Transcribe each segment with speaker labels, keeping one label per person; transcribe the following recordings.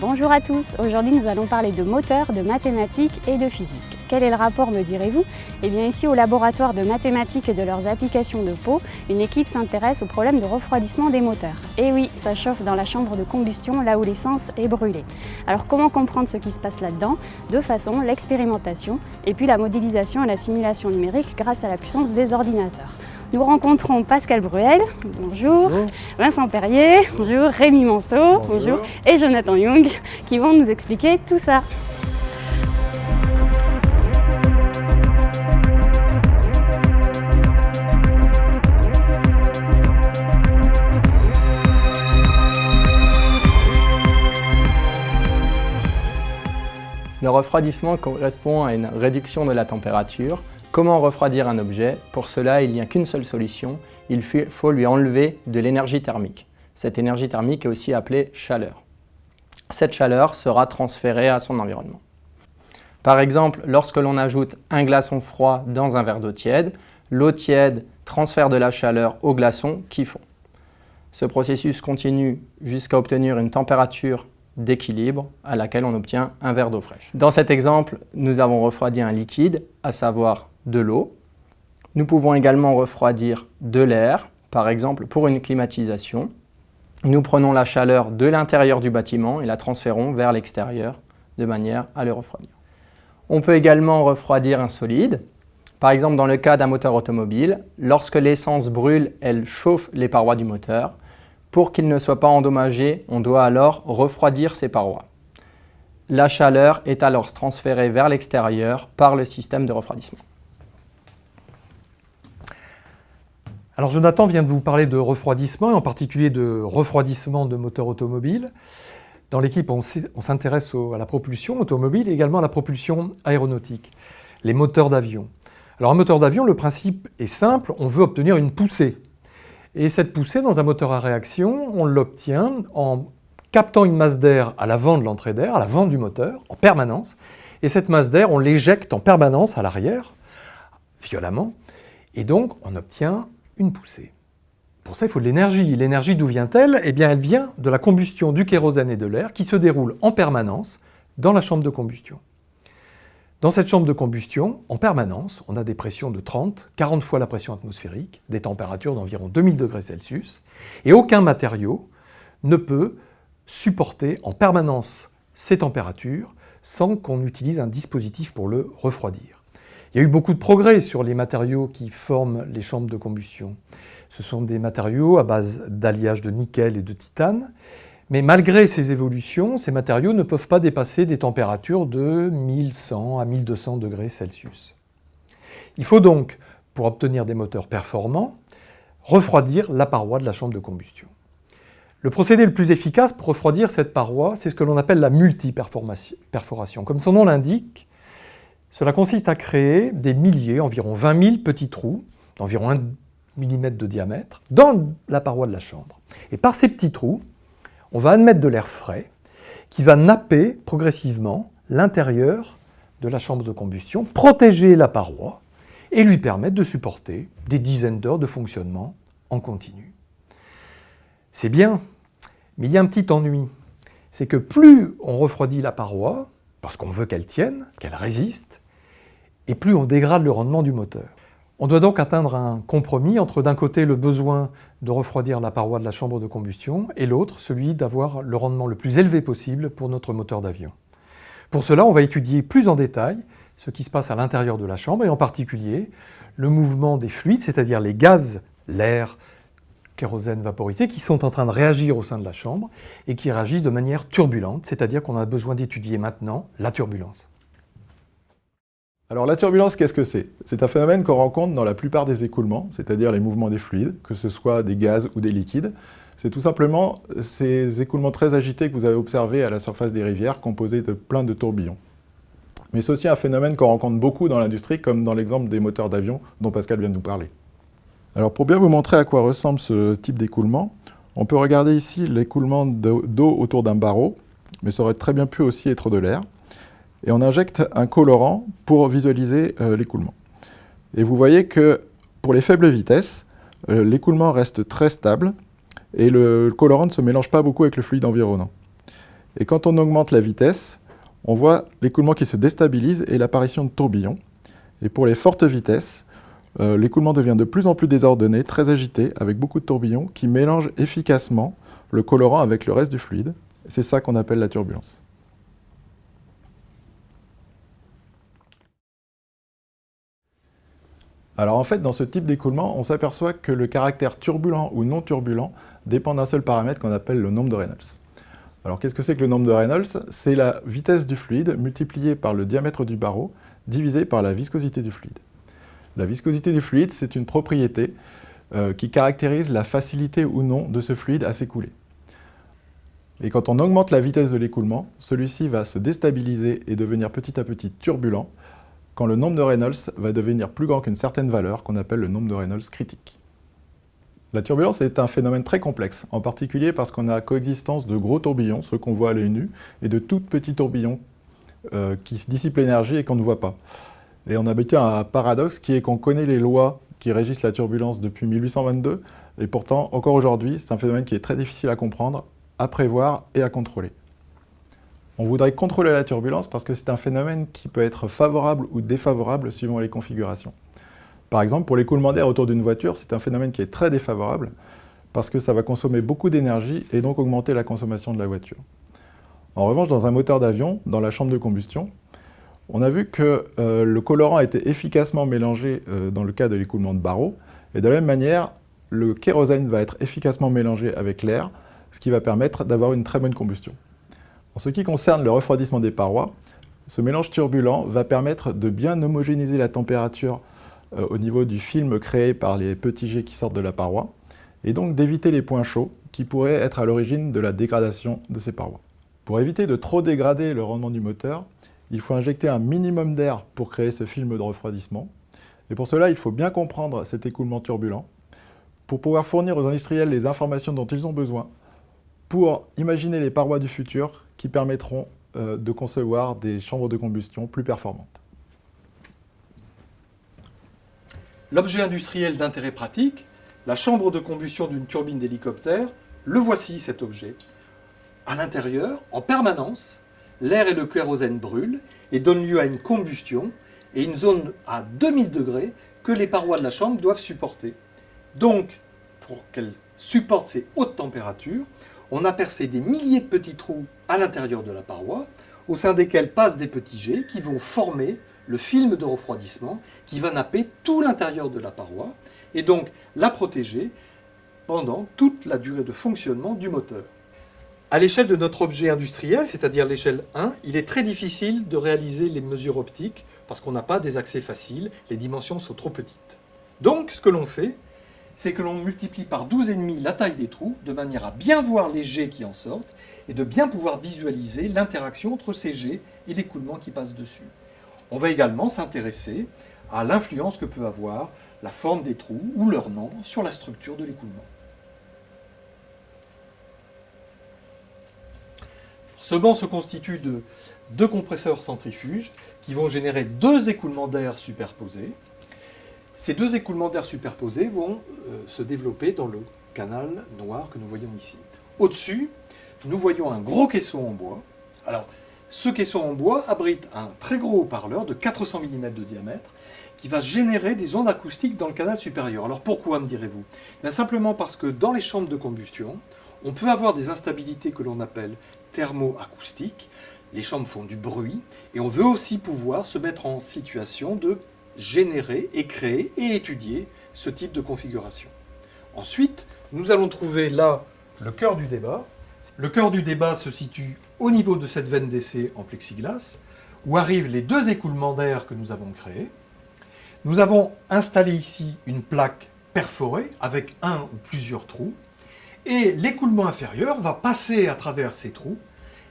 Speaker 1: Bonjour à tous, aujourd'hui nous allons parler de moteurs, de mathématiques et de physique. Quel est le rapport, me direz-vous? Eh bien ici au laboratoire de mathématiques et de leurs applications de Pau, une équipe s'intéresse au problème de refroidissement des moteurs. Et oui, ça chauffe dans la chambre de combustion, là où l'essence est brûlée. Alors comment comprendre ce qui se passe là-dedans? Deux façons, l'expérimentation et puis la modélisation et la simulation numérique grâce à la puissance des ordinateurs. Nous rencontrons Pascal Bruel, bonjour, Vincent Perrier, bonjour, Rémi Manceau, bonjour, et Jonathan Young, qui vont nous expliquer tout ça.
Speaker 2: Le refroidissement correspond à une réduction de la température. Comment refroidir un objet? Pour cela, il n'y a qu'une seule solution, il faut lui enlever de l'énergie thermique. Cette énergie thermique est aussi appelée chaleur. Cette chaleur sera transférée à son environnement. Par exemple, lorsque l'on ajoute un glaçon froid dans un verre d'eau tiède, l'eau tiède transfère de la chaleur au glaçon qui fond. Ce processus continue jusqu'à obtenir une température d'équilibre à laquelle on obtient un verre d'eau fraîche. Dans cet exemple, nous avons refroidi un liquide, à savoir de l'eau. Nous pouvons également refroidir de l'air, par exemple pour une climatisation. Nous prenons la chaleur de l'intérieur du bâtiment et la transférons vers l'extérieur de manière à le refroidir. On peut également refroidir un solide. Par exemple, dans le cas d'un moteur automobile, lorsque l'essence brûle, elle chauffe les parois du moteur. Pour qu'il ne soit pas endommagé, on doit alors refroidir ces parois. La chaleur est alors transférée vers l'extérieur par le système de refroidissement.
Speaker 3: Alors Jonathan vient de vous parler de refroidissement, et en particulier de refroidissement de moteurs automobiles. Dans l'équipe, on s'intéresse à la propulsion automobile et également à la propulsion aéronautique, les moteurs d'avion. Alors un moteur d'avion, le principe est simple, on veut obtenir une poussée. Et cette poussée dans un moteur à réaction, on l'obtient en captant une masse d'air à l'avant de l'entrée d'air, à l'avant du moteur, en permanence. Et cette masse d'air, on l'éjecte en permanence à l'arrière, violemment, et donc on obtient une poussée. Pour ça, il faut de l'énergie. L'énergie, d'où vient-elle? Eh bien, elle vient de la combustion du kérosène et de l'air qui se déroule en permanence dans la chambre de combustion. Dans cette chambre de combustion, en permanence, on a des pressions de 30, 40 fois la pression atmosphérique, des températures d'environ 2000 degrés Celsius, et aucun matériau ne peut supporter en permanence ces températures sans qu'on utilise un dispositif pour le refroidir. Il y a eu beaucoup de progrès sur les matériaux qui forment les chambres de combustion. Ce sont des matériaux à base d'alliage de nickel et de titane, mais malgré ces évolutions, ces matériaux ne peuvent pas dépasser des températures de 1100 à 1200 degrés Celsius. Il faut donc, pour obtenir des moteurs performants, refroidir la paroi de la chambre de combustion. Le procédé le plus efficace pour refroidir cette paroi, c'est ce que l'on appelle la multiperforation. Comme son nom l'indique, cela consiste à créer des milliers, environ 20 000 petits trous, d'environ 1 mm de diamètre, dans la paroi de la chambre. Et par ces petits trous, on va admettre de l'air frais qui va napper progressivement l'intérieur de la chambre de combustion, protéger la paroi et lui permettre de supporter des dizaines d'heures de fonctionnement en continu. C'est bien, mais il y a un petit ennui. C'est que plus on refroidit la paroi, parce qu'on veut qu'elle tienne, qu'elle résiste, et plus on dégrade le rendement du moteur. On doit donc atteindre un compromis entre d'un côté le besoin de refroidir la paroi de la chambre de combustion et l'autre celui d'avoir le rendement le plus élevé possible pour notre moteur d'avion. Pour cela, on va étudier plus en détail ce qui se passe à l'intérieur de la chambre et en particulier le mouvement des fluides, c'est-à-dire les gaz, l'air, kérosène vaporisé qui sont en train de réagir au sein de la chambre et qui réagissent de manière turbulente, c'est-à-dire qu'on a besoin d'étudier maintenant la turbulence.
Speaker 4: Alors la turbulence, qu'est-ce que c'est? C'est un phénomène qu'on rencontre dans la plupart des écoulements, c'est-à-dire les mouvements des fluides, que ce soit des gaz ou des liquides. C'est tout simplement ces écoulements très agités que vous avez observés à la surface des rivières, composés de plein de tourbillons. Mais c'est aussi un phénomène qu'on rencontre beaucoup dans l'industrie, comme dans l'exemple des moteurs d'avion dont Pascal vient de nous parler. Alors pour bien vous montrer à quoi ressemble ce type d'écoulement, on peut regarder ici l'écoulement d'eau autour d'un barreau, mais ça aurait très bien pu aussi être de l'air. Et on injecte un colorant pour visualiser l'écoulement. Et vous voyez que pour les faibles vitesses, l'écoulement reste très stable et le colorant ne se mélange pas beaucoup avec le fluide environnant. Et quand on augmente la vitesse, on voit l'écoulement qui se déstabilise et l'apparition de tourbillons. Et pour les fortes vitesses, l'écoulement devient de plus en plus désordonné, très agité, avec beaucoup de tourbillons qui mélangent efficacement le colorant avec le reste du fluide. C'est ça qu'on appelle la turbulence. Alors en fait, dans ce type d'écoulement, on s'aperçoit que le caractère turbulent ou non turbulent dépend d'un seul paramètre qu'on appelle le nombre de Reynolds. Alors qu'est-ce que c'est que le nombre de Reynolds? C'est la vitesse du fluide multipliée par le diamètre du barreau divisé par la viscosité du fluide. La viscosité du fluide, c'est une propriété qui caractérise la facilité ou non de ce fluide à s'écouler. Et quand on augmente la vitesse de l'écoulement, celui-ci va se déstabiliser et devenir petit à petit turbulent, quand le nombre de Reynolds va devenir plus grand qu'une certaine valeur qu'on appelle le nombre de Reynolds critique. La turbulence est un phénomène très complexe, en particulier parce qu'on a coexistence de gros tourbillons, ceux qu'on voit à l'œil nu, et de tout petits tourbillons qui dissipent l'énergie et qu'on ne voit pas. Et on a habité à un paradoxe qui est qu'on connaît les lois qui régissent la turbulence depuis 1822, et pourtant, encore aujourd'hui, c'est un phénomène qui est très difficile à comprendre, à prévoir et à contrôler. On voudrait contrôler la turbulence parce que c'est un phénomène qui peut être favorable ou défavorable suivant les configurations. Par exemple, pour l'écoulement d'air autour d'une voiture, c'est un phénomène qui est très défavorable parce que ça va consommer beaucoup d'énergie et donc augmenter la consommation de la voiture. En revanche, dans un moteur d'avion, dans la chambre de combustion, on a vu que le colorant était efficacement mélangé dans le cas de l'écoulement de barreaux, et de la même manière, le kérosène va être efficacement mélangé avec l'air, ce qui va permettre d'avoir une très bonne combustion. En ce qui concerne le refroidissement des parois, ce mélange turbulent va permettre de bien homogénéiser la température au niveau du film créé par les petits jets qui sortent de la paroi, et donc d'éviter les points chauds qui pourraient être à l'origine de la dégradation de ces parois. Pour éviter de trop dégrader le rendement du moteur, il faut injecter un minimum d'air pour créer ce film de refroidissement. Et pour cela, il faut bien comprendre cet écoulement turbulent pour pouvoir fournir aux industriels les informations dont ils ont besoin pour imaginer les parois du futur qui permettront de concevoir des chambres de combustion plus performantes.
Speaker 5: L'objet industriel d'intérêt pratique, la chambre de combustion d'une turbine d'hélicoptère, le voici cet objet. À l'intérieur, en permanence, l'air et le kérosène brûlent et donnent lieu à une combustion et une zone à 2000 degrés que les parois de la chambre doivent supporter. Donc, pour qu'elles supportent ces hautes températures, on a percé des milliers de petits trous à l'intérieur de la paroi, au sein desquels passent des petits jets qui vont former le film de refroidissement qui va napper tout l'intérieur de la paroi et donc la protéger pendant toute la durée de fonctionnement du moteur. À l'échelle de notre objet industriel, c'est-à-dire l'échelle 1, il est très difficile de réaliser les mesures optiques parce qu'on n'a pas des accès faciles, les dimensions sont trop petites. Donc ce que l'on fait, c'est que l'on multiplie par 12,5 la taille des trous, de manière à bien voir les jets qui en sortent, et de bien pouvoir visualiser l'interaction entre ces jets et l'écoulement qui passe dessus. On va également s'intéresser à l'influence que peut avoir la forme des trous ou leur nombre sur la structure de l'écoulement. Ce banc se constitue de deux compresseurs centrifuges qui vont générer deux écoulements d'air superposés. Ces deux écoulements d'air superposés vont se développer dans le canal noir que nous voyons ici. Au-dessus, nous voyons un gros caisson en bois. Alors, ce caisson en bois abrite un très gros haut-parleur de 400 mm de diamètre qui va générer des ondes acoustiques dans le canal supérieur. Alors pourquoi, me direz-vous? Bien simplement parce que dans les chambres de combustion, on peut avoir des instabilités que l'on appelle thermo-acoustiques. Les chambres font du bruit et on veut aussi pouvoir se mettre en situation de générer et créer et étudier ce type de configuration. Ensuite, nous allons trouver là le cœur du débat. Le cœur du débat se situe au niveau de cette veine d'essai en plexiglas, où arrivent les deux écoulements d'air que nous avons créés. Nous avons installé ici une plaque perforée avec un ou plusieurs trous, et l'écoulement inférieur va passer à travers ces trous,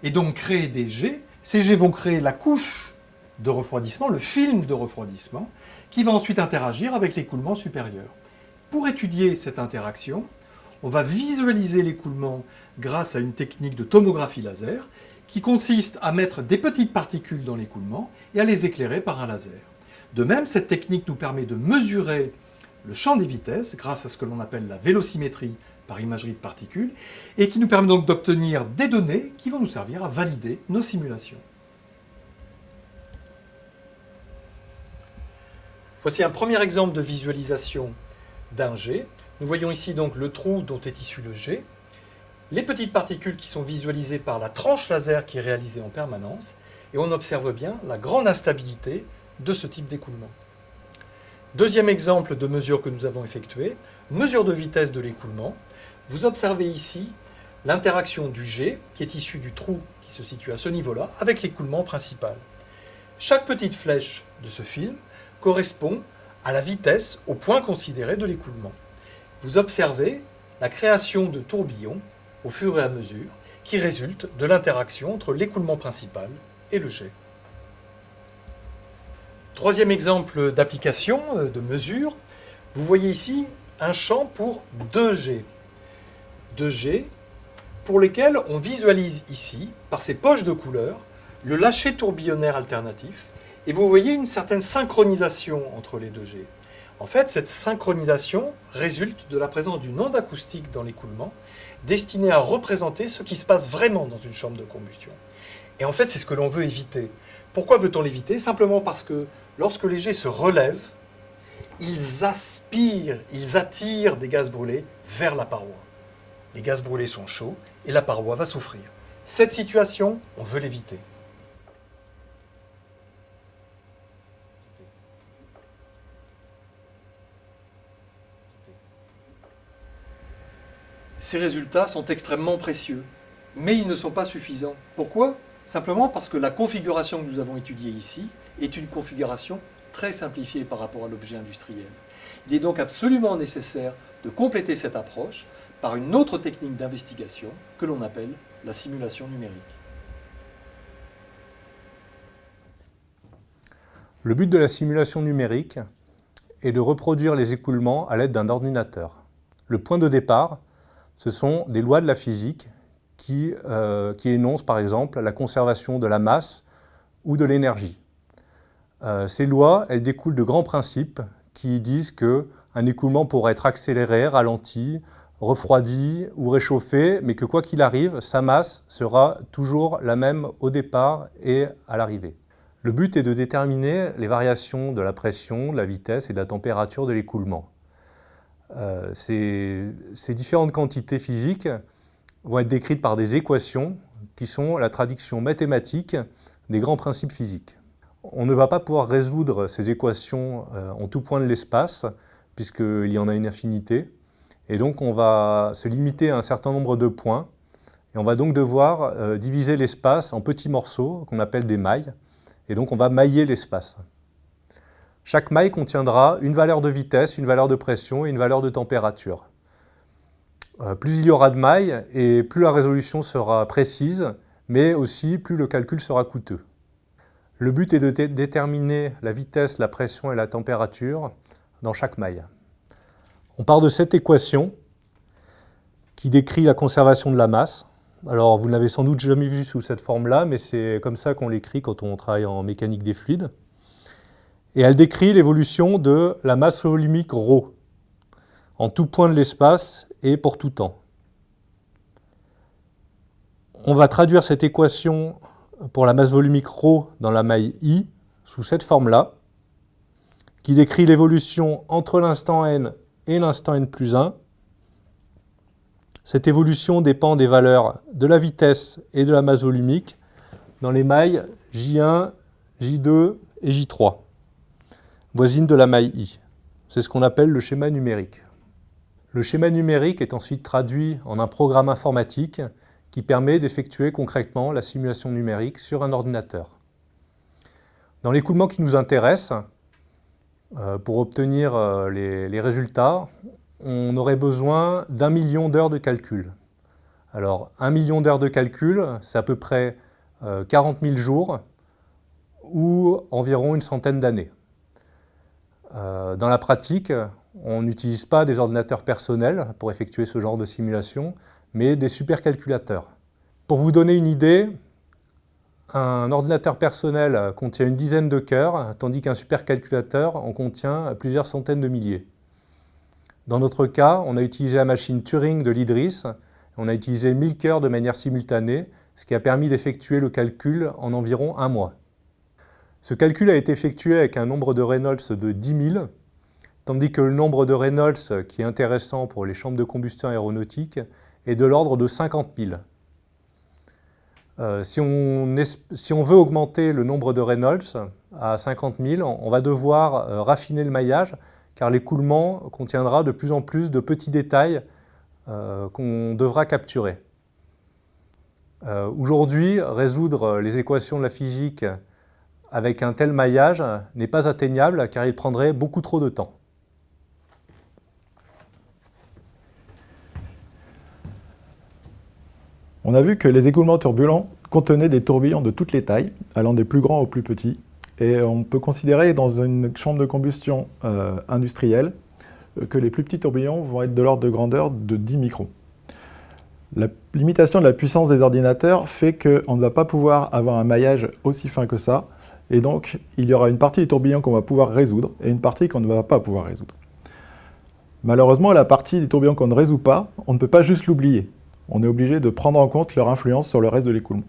Speaker 5: et donc créer des jets. Ces jets vont créer la couche de refroidissement, le film de refroidissement, qui va ensuite interagir avec l'écoulement supérieur. Pour étudier cette interaction, on va visualiser l'écoulement grâce à une technique de tomographie laser qui consiste à mettre des petites particules dans l'écoulement et à les éclairer par un laser. De même, cette technique nous permet de mesurer le champ des vitesses grâce à ce que l'on appelle la vélocimétrie par imagerie de particules, et qui nous permet donc d'obtenir des données qui vont nous servir à valider nos simulations. Voici un premier exemple de visualisation d'un jet. Nous voyons ici donc le trou dont est issu le jet, les petites particules qui sont visualisées par la tranche laser qui est réalisée en permanence, et on observe bien la grande instabilité de ce type d'écoulement. Deuxième exemple de mesure que nous avons effectuée, mesure de vitesse de l'écoulement. Vous observez ici l'interaction du jet, qui est issu du trou qui se situe à ce niveau-là, avec l'écoulement principal. Chaque petite flèche de ce film correspond à la vitesse, au point considéré de l'écoulement. Vous observez la création de tourbillons au fur et à mesure qui résultent de l'interaction entre l'écoulement principal et le jet. Troisième exemple d'application, de mesure, vous voyez ici un champ pour 2 jets. 2 jets pour lesquels on visualise ici, par ces poches de couleurs, le lâcher tourbillonnaire alternatif, et vous voyez une certaine synchronisation entre les 2 jets. En fait, cette synchronisation résulte de la présence d'une onde acoustique dans l'écoulement, destinée à représenter ce qui se passe vraiment dans une chambre de combustion. Et en fait, c'est ce que l'on veut éviter. Pourquoi veut-on l'éviter? Simplement parce que lorsque les jets se relèvent, ils aspirent, ils attirent des gaz brûlés vers la paroi. Les gaz brûlés sont chauds et la paroi va souffrir. Cette situation, on veut l'éviter. Ces résultats sont extrêmement précieux, mais ils ne sont pas suffisants. Pourquoi? Simplement parce que la configuration que nous avons étudiée ici est une configuration très simplifiée par rapport à l'objet industriel. Il est donc absolument nécessaire de compléter cette approche par une autre technique d'investigation que l'on appelle la simulation numérique.
Speaker 6: Le but de la simulation numérique est de reproduire les écoulements à l'aide d'un ordinateur. Le point de départ, ce sont des lois de la physique qui énoncent par exemple la conservation de la masse ou de l'énergie. Ces lois, elles découlent de grands principes qui disent qu'un écoulement pourrait être accéléré, ralenti, refroidi ou réchauffé, mais que quoi qu'il arrive, sa masse sera toujours la même au départ et à l'arrivée. Le but est de déterminer les variations de la pression, de la vitesse et de la température de l'écoulement. Ces différentes quantités physiques vont être décrites par des équations qui sont la traduction mathématique des grands principes physiques. On ne va pas pouvoir résoudre ces équations en tout point de l'espace, puisqu'il y en a une infinité, et donc on va se limiter à un certain nombre de points, et on va donc devoir diviser l'espace en petits morceaux, qu'on appelle des mailles, et donc on va mailler l'espace. Chaque maille contiendra une valeur de vitesse, une valeur de pression et une valeur de température. Plus il y aura de mailles, et plus la résolution sera précise, mais aussi plus le calcul sera coûteux. Le but est de déterminer la vitesse, la pression et la température dans chaque maille. On part de cette équation qui décrit la conservation de la masse. Alors vous ne l'avez sans doute jamais vu sous cette forme-là, mais c'est comme ça qu'on l'écrit quand on travaille en mécanique des fluides. Et elle décrit l'évolution de la masse volumique ρ, en tout point de l'espace et pour tout temps. On va traduire cette équation pour la masse volumique ρ dans la maille I sous cette forme-là, qui décrit l'évolution entre l'instant n et l'instant n plus 1. Cette évolution dépend des valeurs de la vitesse et de la masse volumique dans les mailles J1, J2 et J3, voisines de la maille I. C'est ce qu'on appelle le schéma numérique. Le schéma numérique est ensuite traduit en un programme informatique qui permet d'effectuer concrètement la simulation numérique sur un ordinateur. Dans l'écoulement qui nous intéresse, pour obtenir les résultats, on aurait besoin d'1 million d'heures de calcul. Alors, 1 million d'heures de calcul, c'est à peu près 40 000 jours ou environ une centaine d'années. Dans la pratique, on n'utilise pas des ordinateurs personnels pour effectuer ce genre de simulation, mais des supercalculateurs. Pour vous donner une idée, un ordinateur personnel contient une dizaine de cœurs, tandis qu'un supercalculateur en contient plusieurs centaines de milliers. Dans notre cas, on a utilisé la machine Turing de l'IDRIS, on a utilisé 1000 cœurs de manière simultanée, ce qui a permis d'effectuer le calcul en environ 1 mois. Ce calcul a été effectué avec un nombre de Reynolds de 10 000, tandis que le nombre de Reynolds, qui est intéressant pour les chambres de combustion aéronautiques, est de l'ordre de 50 000. Si on veut augmenter le nombre de Reynolds à 50 000, on va devoir raffiner le maillage, car l'écoulement contiendra de plus en plus de petits détails qu'on devra capturer. Aujourd'hui, résoudre les équations de la physique avec un tel maillage n'est pas atteignable car il prendrait beaucoup trop de temps.
Speaker 4: On a vu que les écoulements turbulents contenaient des tourbillons de toutes les tailles, allant des plus grands aux plus petits. Et on peut considérer dans une chambre de combustion industrielle que les plus petits tourbillons vont être de l'ordre de grandeur de 10 microns. La limitation de la puissance des ordinateurs fait qu'on ne va pas pouvoir avoir un maillage aussi fin que ça, et donc il y aura une partie des tourbillons qu'on va pouvoir résoudre et une partie qu'on ne va pas pouvoir résoudre. Malheureusement, la partie des tourbillons qu'on ne résout pas, on ne peut pas juste l'oublier. On est obligé de prendre en compte leur influence sur le reste de l'écoulement.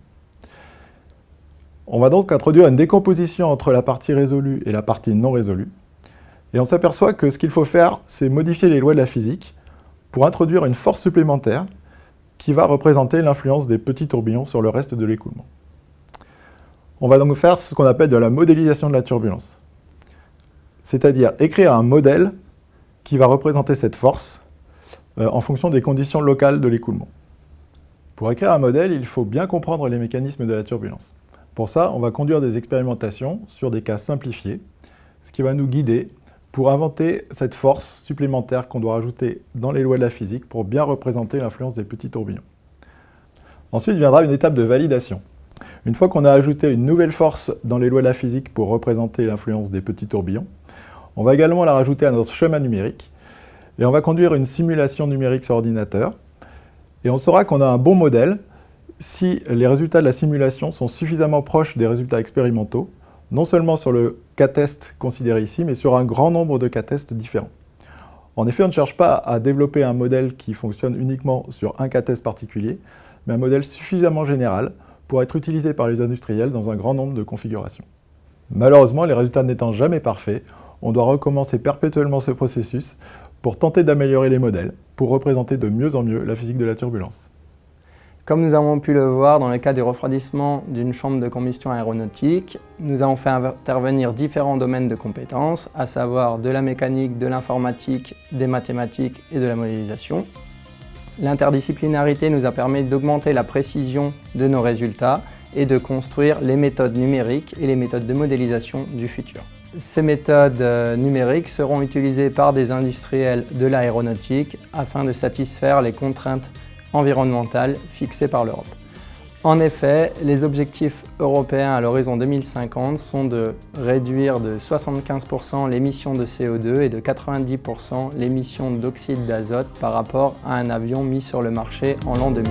Speaker 4: On va donc introduire une décomposition entre la partie résolue et la partie non résolue. Et on s'aperçoit que ce qu'il faut faire, c'est modifier les lois de la physique pour introduire une force supplémentaire qui va représenter l'influence des petits tourbillons sur le reste de l'écoulement. On va donc faire ce qu'on appelle de la modélisation de la turbulence. C'est-à-dire écrire un modèle qui va représenter cette force en fonction des conditions locales de l'écoulement. Pour écrire un modèle, il faut bien comprendre les mécanismes de la turbulence. Pour ça, on va conduire des expérimentations sur des cas simplifiés, ce qui va nous guider pour inventer cette force supplémentaire qu'on doit rajouter dans les lois de la physique pour bien représenter l'influence des petits tourbillons. Ensuite viendra une étape de validation. Une fois qu'on a ajouté une nouvelle force dans les lois de la physique pour représenter l'influence des petits tourbillons, on va également la rajouter à notre schéma numérique et on va conduire une simulation numérique sur ordinateur et on saura qu'on a un bon modèle si les résultats de la simulation sont suffisamment proches des résultats expérimentaux, non seulement sur le cas test considéré ici, mais sur un grand nombre de cas tests différents. En effet, on ne cherche pas à développer un modèle qui fonctionne uniquement sur un cas test particulier, mais un modèle suffisamment général pour être utilisé par les industriels dans un grand nombre de configurations. Malheureusement, les résultats n'étant jamais parfaits, on doit recommencer perpétuellement ce processus pour tenter d'améliorer les modèles, pour représenter de mieux en mieux la physique de la turbulence.
Speaker 2: Comme nous avons pu le voir dans le cas du refroidissement d'une chambre de combustion aéronautique, nous avons fait intervenir différents domaines de compétences, à savoir de la mécanique, de l'informatique, des mathématiques et de la modélisation. L'interdisciplinarité nous a permis d'augmenter la précision de nos résultats et de construire les méthodes numériques et les méthodes de modélisation du futur. Ces méthodes numériques seront utilisées par des industriels de l'aéronautique afin de satisfaire les contraintes environnementales fixées par l'Europe. En effet, les objectifs européens à l'horizon 2050 sont de réduire de 75% l'émission de CO2 et de 90% l'émission d'oxyde d'azote par rapport à un avion mis sur le marché en l'an 2000.